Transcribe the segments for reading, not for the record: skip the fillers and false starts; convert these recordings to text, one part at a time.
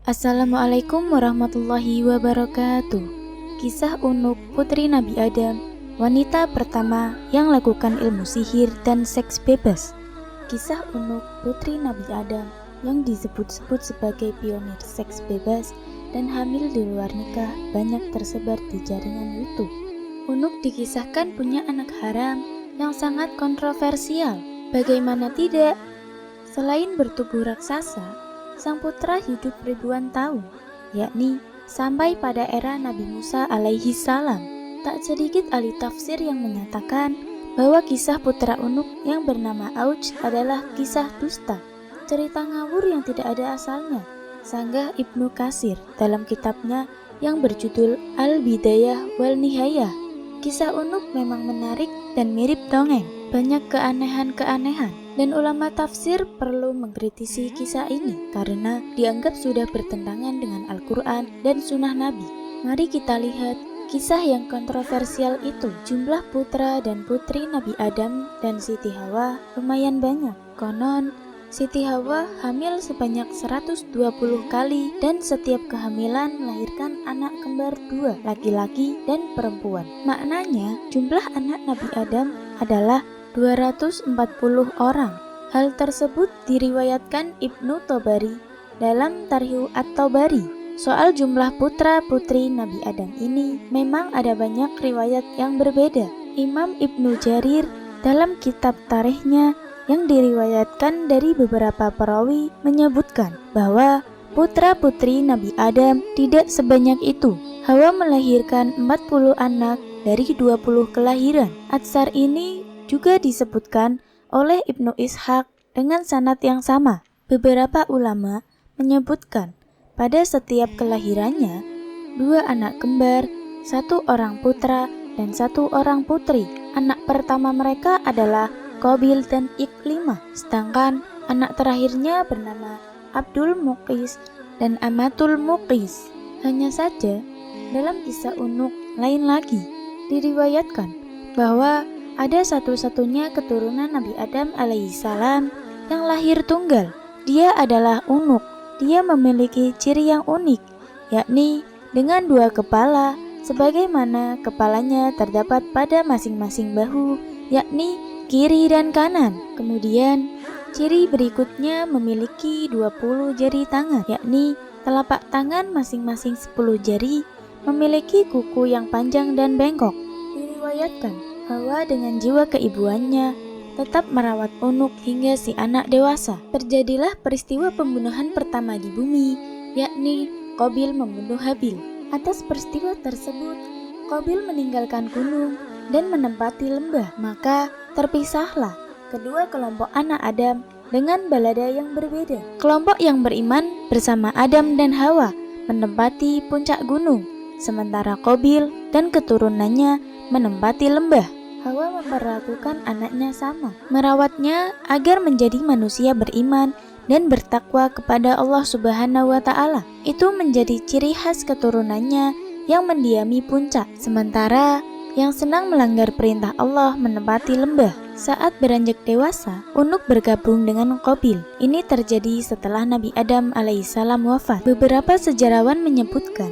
Assalamualaikum warahmatullahi wabarakatuh. Kisah Unuk Putri Nabi Adam, wanita pertama yang lakukan ilmu sihir dan seks bebas. Kisah Unuk Putri Nabi Adam yang disebut-sebut sebagai pionir seks bebas dan hamil di luar nikah banyak tersebar di jaringan YouTube. Unuk dikisahkan punya anak haram yang sangat kontroversial. Bagaimana tidak? Selain bertubuh raksasa, sang putra hidup ribuan tahun, yakni sampai pada era Nabi Musa alaihi salam. Tak sedikit ahli tafsir yang menyatakan bahwa kisah putra Unuk yang bernama Auj adalah kisah dusta, cerita ngawur yang tidak ada asalnya. Sanggah Ibnu Katsir dalam kitabnya yang berjudul Al-Bidayah wal Nihayah. Kisah Unuk memang menarik dan mirip dongeng, banyak keanehan-keanehan, dan ulama tafsir perlu mengkritisi kisah ini karena dianggap sudah bertentangan dengan Al-Quran dan Sunnah Nabi. Mari kita lihat kisah yang kontroversial itu. Jumlah putra dan putri Nabi Adam dan Siti Hawa lumayan banyak. Konon, Siti Hawa hamil sebanyak 120 kali dan setiap kehamilan melahirkan anak kembar dua, laki-laki dan perempuan. Maknanya, jumlah anak Nabi Adam adalah 240 orang. Hal tersebut diriwayatkan Ibnu Tobari dalam Tarikh At-Tabari. Soal jumlah putra-putri Nabi Adam ini memang ada banyak riwayat yang berbeda. Imam Ibnu Jarir dalam kitab tarikhnya yang diriwayatkan dari beberapa perawi menyebutkan bahwa putra-putri Nabi Adam tidak sebanyak itu. Hawa melahirkan 40 anak dari 20 kelahiran. Atsar ini juga disebutkan oleh Ibnu Ishaq dengan sanad yang sama. Beberapa ulama menyebutkan pada setiap kelahirannya 2 anak kembar, 1 orang putra dan 1 orang putri. Anak pertama mereka adalah Qabil dan Iklimah, sedangkan anak terakhirnya bernama Abdul Muqis dan Amatul Muqis. Hanya saja dalam kisah Unuk lain lagi diriwayatkan bahwa ada satu-satunya keturunan Nabi Adam alaihissalam yang lahir tunggal. Dia adalah Unuk. Dia memiliki ciri yang unik, yakni dengan 2 kepala, sebagaimana kepalanya terdapat pada masing-masing bahu, yakni kiri dan kanan. Kemudian, ciri berikutnya memiliki 20 jari tangan, yakni telapak tangan masing-masing 10 jari, memiliki kuku yang panjang dan bengkok. Diriwayatkan Hawa dengan jiwa keibuannya tetap merawat Unuk hingga si anak dewasa. Terjadilah peristiwa pembunuhan pertama di bumi, yakni Qabil membunuh Habil. Atas peristiwa tersebut, Qabil meninggalkan gunung dan menempati lembah. Maka terpisahlah kedua kelompok anak Adam dengan balada yang berbeda. Kelompok yang beriman bersama Adam dan Hawa menempati puncak gunung, sementara Qabil dan keturunannya menempati lembah. Hawa memperlakukan anaknya sama, merawatnya agar menjadi manusia beriman dan bertakwa kepada Allah Subhanahu wa Ta'ala. Itu menjadi ciri khas keturunannya yang mendiami puncak, sementara yang senang melanggar perintah Allah menempati lembah. Saat beranjak dewasa, Unuk bergabung dengan Qabil. Ini terjadi setelah Nabi Adam alaihissalam wafat. Beberapa sejarawan menyebutkan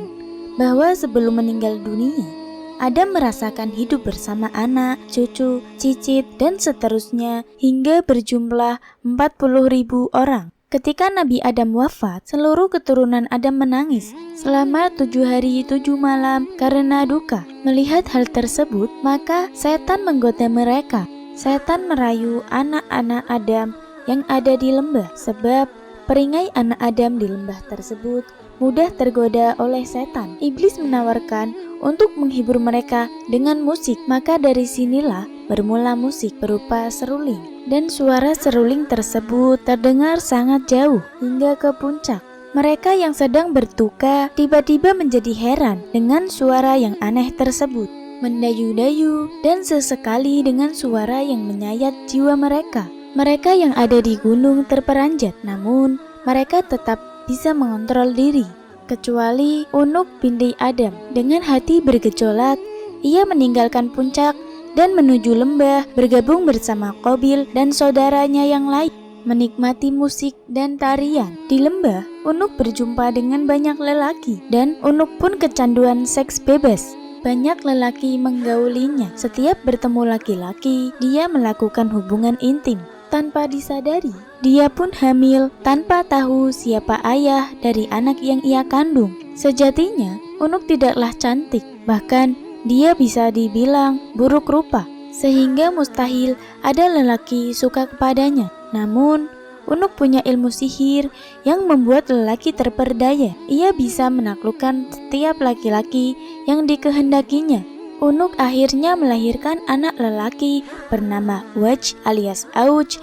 bahwa sebelum meninggal dunia, Adam merasakan hidup bersama anak, cucu, cicit, dan seterusnya hingga berjumlah 40.000 orang. Ketika Nabi Adam wafat, seluruh keturunan Adam menangis selama 7 hari 7 malam karena duka. Melihat hal tersebut, maka setan menggoda mereka. Setan merayu anak-anak Adam yang ada di lembah, sebab peringai anak Adam di lembah tersebut mudah tergoda oleh setan. Iblis menawarkan untuk menghibur mereka dengan musik, maka dari sinilah bermula musik berupa seruling, dan suara seruling tersebut terdengar sangat jauh hingga ke puncak. Mereka yang sedang berduka tiba-tiba menjadi heran dengan suara yang aneh tersebut, mendayu-dayu dan sesekali dengan suara yang menyayat jiwa mereka. Mereka yang ada di gunung terperanjat, namun mereka tetap bisa mengontrol diri, kecuali Unuk binti Adam. Dengan hati bergejolak, ia meninggalkan puncak dan menuju lembah bergabung bersama Qabil dan saudaranya yang lain. menikmati musik dan tarian. Di lembah, Unuk berjumpa dengan banyak lelaki dan Unuk pun kecanduan seks bebas. Banyak lelaki menggaulinya. Setiap bertemu laki-laki, dia melakukan hubungan intim. Tanpa disadari, dia pun hamil tanpa tahu siapa ayah dari anak yang ia kandung. Sejatinya, Unuk tidaklah cantik, bahkan dia bisa dibilang buruk rupa, sehingga mustahil ada lelaki suka kepadanya. Namun, Unuk punya ilmu sihir yang membuat lelaki terperdaya. Ia bisa menaklukkan setiap laki-laki yang dikehendakinya. Unuk akhirnya melahirkan anak lelaki bernama Waj alias Auj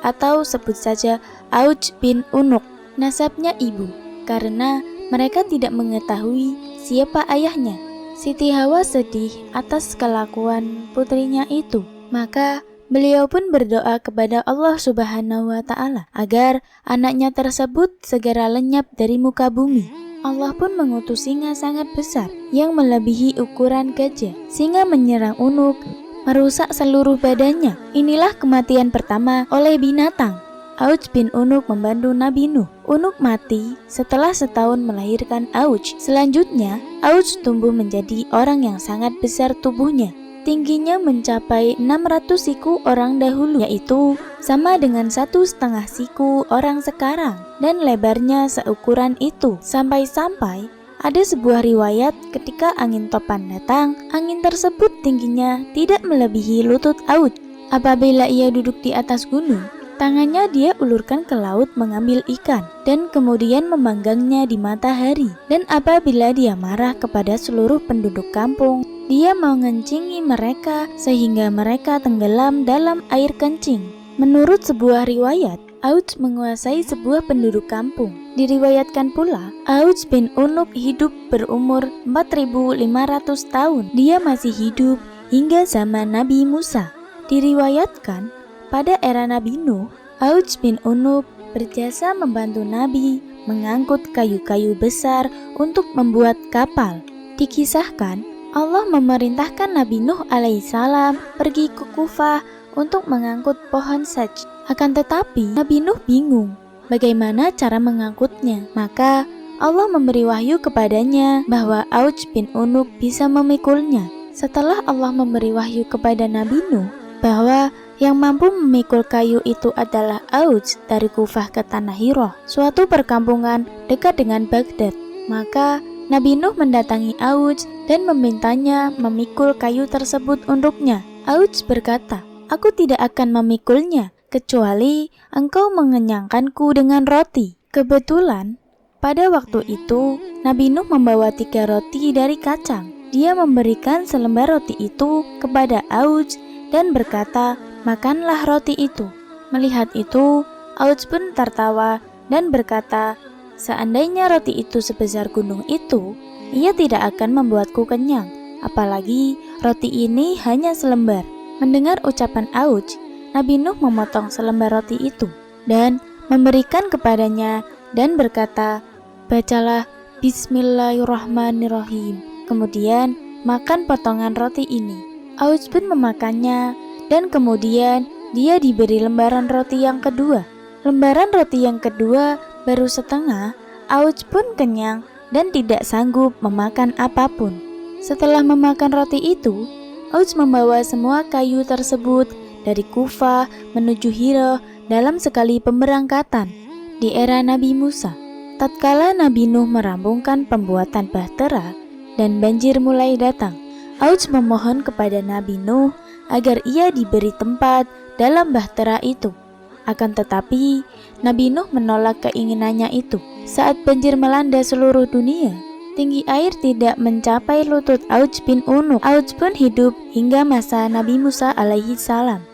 atau sebut saja Auj bin Unuk. Nasabnya ibu, karena mereka tidak mengetahui siapa ayahnya. Siti Hawa sedih atas kelakuan putrinya itu. Maka beliau pun berdoa kepada Allah Subhanahu wa Ta'ala agar anaknya tersebut segera lenyap dari muka bumi. Allah pun mengutus singa sangat besar yang melebihi ukuran gajah. Singa menyerang Unuk, merusak seluruh badannya. Inilah kematian pertama oleh binatang. Auj bin Unuk membantu Nabi Nuh. Unuk mati setelah setahun melahirkan Auj. Selanjutnya, Auj tumbuh menjadi orang yang sangat besar tubuhnya. Tingginya mencapai 600 siku orang dahulu, yaitu sama dengan 1,5 siku orang sekarang, dan lebarnya seukuran itu. Sampai-sampai ada sebuah riwayat ketika angin topan datang, angin tersebut tingginya tidak melebihi lutut Auj. Apabila ia duduk di atas gunung, tangannya dia ulurkan ke laut mengambil ikan dan kemudian memanggangnya di matahari. Dan apabila dia marah kepada seluruh penduduk kampung, dia mengencingi mereka sehingga mereka tenggelam dalam air kencing. Menurut sebuah riwayat, Auj menguasai sebuah penduduk kampung. Diriwayatkan pula, Auj bin Unuk hidup berumur 4.500 tahun. Dia masih hidup hingga zaman Nabi Musa. Diriwayatkan, pada era Nabi Nuh, Auj bin Unuk berjasa membantu Nabi mengangkut kayu-kayu besar untuk membuat kapal. Dikisahkan, Allah memerintahkan Nabi Nuh alaihissalam pergi ke Kufah untuk mengangkut pohon saj. Akan tetapi, Nabi Nuh bingung bagaimana cara mengangkutnya. Maka Allah memberi wahyu kepadanya bahwa Auj bin Unuk bisa memikulnya. Setelah Allah memberi wahyu kepada Nabi Nuh bahwa yang mampu memikul kayu itu adalah Auj dari Kufah ke Tanah Hiroh, suatu perkampungan dekat dengan Baghdad. Maka Nabi Nuh mendatangi Auj dan memintanya memikul kayu tersebut untuknya. Auj berkata, "Aku tidak akan memikulnya, kecuali engkau mengenyangkanku dengan roti." Kebetulan, pada waktu itu, Nabi Nuh membawa 3 roti dari kacang. Dia memberikan selembar roti itu kepada Auj dan berkata, "Makanlah roti itu." Melihat itu, Auj pun tertawa dan berkata, "Seandainya roti itu sebesar gunung itu, ia tidak akan membuatku kenyang, apalagi roti ini hanya selembar." Mendengar ucapan Auj, Nabi Nuh memotong selembar roti itu dan memberikan kepadanya dan berkata, "Bacalah Bismillahirrahmanirrahim, kemudian makan potongan roti ini." Auj pun memakannya dan kemudian dia diberi lembaran roti yang kedua. Lembaran roti yang kedua baru setengah, Auj pun kenyang dan tidak sanggup memakan apapun. Setelah memakan roti itu, Auj membawa semua kayu tersebut dari Kufah menuju Hiro dalam sekali pemberangkatan. Di era Nabi Musa, tatkala Nabi Nuh merampungkan pembuatan bahtera dan banjir mulai datang, Auj memohon kepada Nabi Nuh agar ia diberi tempat dalam bahtera itu. Akan tetapi, Nabi Nuh menolak keinginannya itu. Saat banjir melanda seluruh dunia, tinggi air tidak mencapai lutut Auj bin Unuk. Auj pun hidup hingga masa Nabi Musa alaihi salam.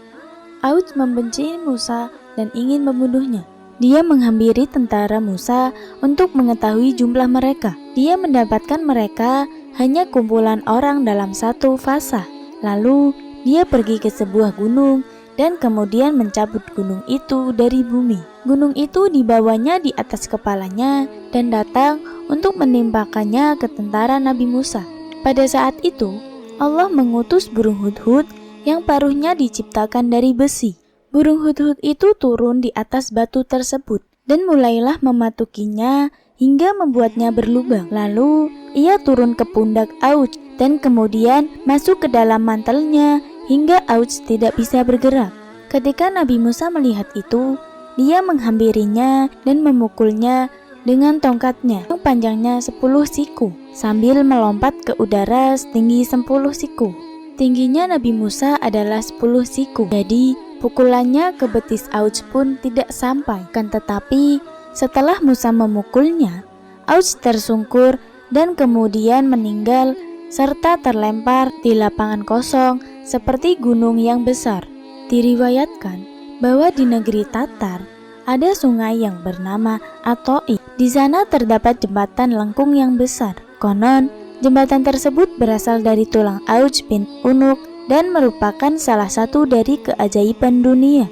Auj membenci Musa dan ingin membunuhnya. Dia menghampiri tentara Musa untuk mengetahui jumlah mereka. Dia mendapatkan mereka hanya kumpulan orang dalam satu fasa. Lalu, dia pergi ke sebuah gunung dan kemudian mencabut gunung itu dari bumi. Gunung itu dibawanya di atas kepalanya dan datang untuk menimpakannya ke tentara Nabi Musa. Pada saat itu, Allah mengutus burung hudhud yang paruhnya diciptakan dari besi. Burung hudhud itu turun di atas batu tersebut dan mulailah mematukinya hingga membuatnya berlubang. Lalu ia turun ke pundak Auj dan kemudian masuk ke dalam mantelnya hingga Auj tidak bisa bergerak. Ketika Nabi Musa melihat itu, dia menghampirinya dan memukulnya dengan tongkatnya yang panjangnya 10 siku sambil melompat ke udara setinggi 10 siku. Tingginya Nabi Musa adalah 10 siku, jadi pukulannya ke betis Auj pun tidak sampai. Kan tetapi setelah Musa memukulnya, Auj tersungkur dan kemudian meninggal serta terlempar di lapangan kosong seperti gunung yang besar. Diriwayatkan bahwa di negeri Tatar ada sungai yang bernama Atoi. Di sana terdapat jembatan lengkung yang besar. Konon, jembatan tersebut berasal dari tulang Auj bin Unuk dan merupakan salah satu dari keajaiban dunia.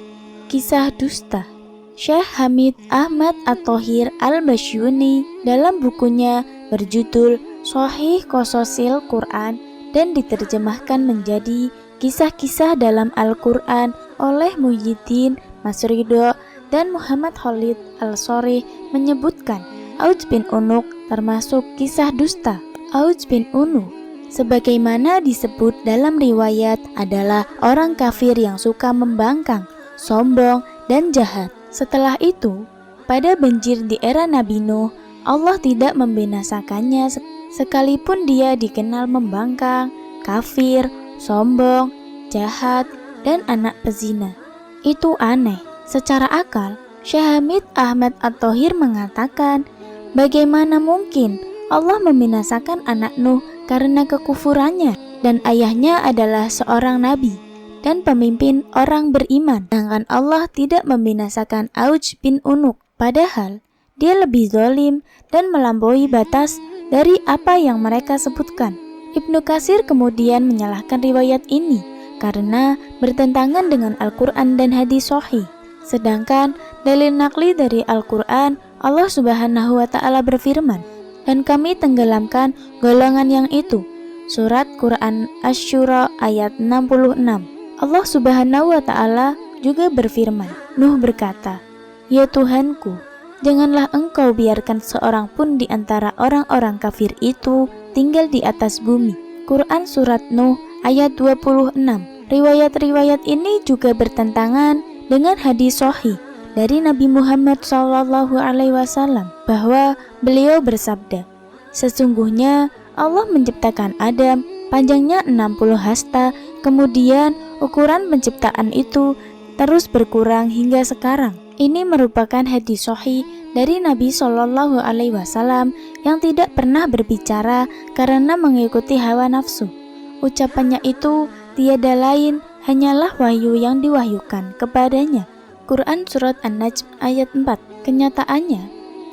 Kisah dusta. Syekh Hamid Ahmad At-Thohir Al-Basyuni dalam bukunya berjudul Shahih Qososil Quran dan diterjemahkan menjadi Kisah-kisah dalam Al-Quran oleh Muhyiddin Masrido dan Muhammad Khalid Al-Sorih menyebutkan Auj bin Unuk termasuk kisah dusta. Auj bin Unuk sebagaimana disebut dalam riwayat adalah orang kafir yang suka membangkang, sombong, dan jahat. Setelah itu, pada banjir di era Nabi Nuh, Allah tidak membinasakannya sekalipun dia dikenal membangkang, kafir, sombong, jahat, dan anak pezina. Itu aneh. Secara akal, Syekh Hamid Ahmad At-Thohir mengatakan, bagaimana mungkin Allah membinasakan anak Nuh karena kekufurannya dan ayahnya adalah seorang nabi dan pemimpin orang beriman. Sedangkan Allah tidak membinasakan Auj bin Unuk, padahal dia lebih zalim dan melampaui batas dari apa yang mereka sebutkan. Ibnu Katsir kemudian menyalahkan riwayat ini karena bertentangan dengan Al-Quran dan hadis sahih. Sedangkan dalil nakli dari Al-Quran, Allah Subhanahu wa Ta'ala berfirman, dan kami tenggelamkan golongan yang itu. Surat Quran Asy-Syura ayat 66. Allah Subhanahu wa Ta'ala juga berfirman, Nuh berkata, ya Tuhanku, janganlah engkau biarkan seorang pun di antara orang-orang kafir itu tinggal di atas bumi. Quran Surat Nuh ayat 26. Riwayat-riwayat ini juga bertentangan dengan hadis sahih dari Nabi Muhammad SAW bahwa beliau bersabda, sesungguhnya Allah menciptakan Adam panjangnya 60 hasta, kemudian ukuran penciptaan itu terus berkurang hingga sekarang. Ini merupakan hadis sahih dari Nabi SAW yang tidak pernah berbicara karena mengikuti hawa nafsu. Ucapannya itu tiada lain hanyalah wahyu yang diwahyukan kepadanya. Quran Surat An-Najm ayat 4. Kenyataannya,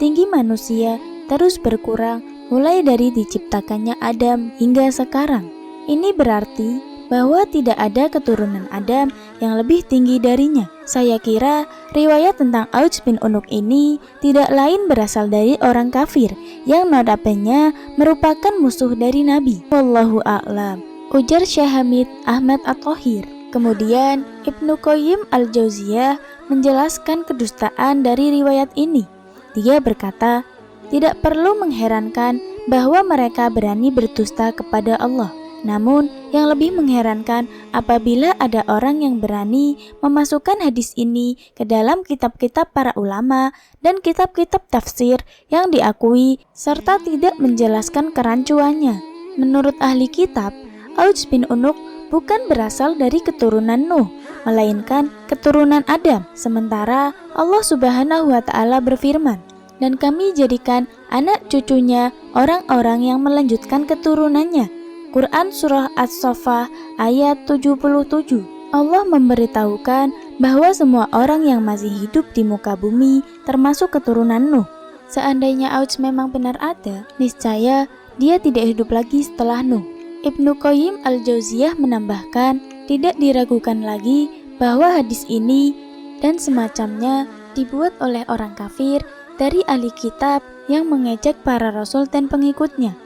tinggi manusia terus berkurang mulai dari diciptakannya Adam hingga sekarang. Ini berarti bahwa tidak ada keturunan Adam yang lebih tinggi darinya. Saya kira riwayat tentang Auj bin Unuk ini tidak lain berasal dari orang kafir yang notabene merupakan musuh dari Nabi. Wallahu a'lam, ujar Syekh Hamid Ahmad At-Thohir. Kemudian Ibnu Qayyim Al-Jauziyah menjelaskan kedustaan dari riwayat ini. Dia berkata, tidak perlu mengherankan bahwa mereka berani berdusta kepada Allah. Namun, yang lebih mengherankan apabila ada orang yang berani memasukkan hadis ini ke dalam kitab-kitab para ulama dan kitab-kitab tafsir yang diakui serta tidak menjelaskan kerancuannya. Menurut ahli kitab, Auj bin Unuk bukan berasal dari keturunan Nuh, melainkan keturunan Adam. Sementara Allah Subhanahu wa Ta'ala berfirman, dan kami jadikan anak cucunya orang-orang yang melanjutkan keturunannya. Quran Surah As-Saffah ayat 77. Allah memberitahukan bahwa semua orang yang masih hidup di muka bumi termasuk keturunan Nuh. Seandainya Auj memang benar ada, niscaya dia tidak hidup lagi setelah Nuh. Ibnu Qayyim Al-Jauziyah menambahkan, tidak diragukan lagi bahwa hadis ini dan semacamnya dibuat oleh orang kafir dari ahli kitab yang mengejek para rasul dan pengikutnya.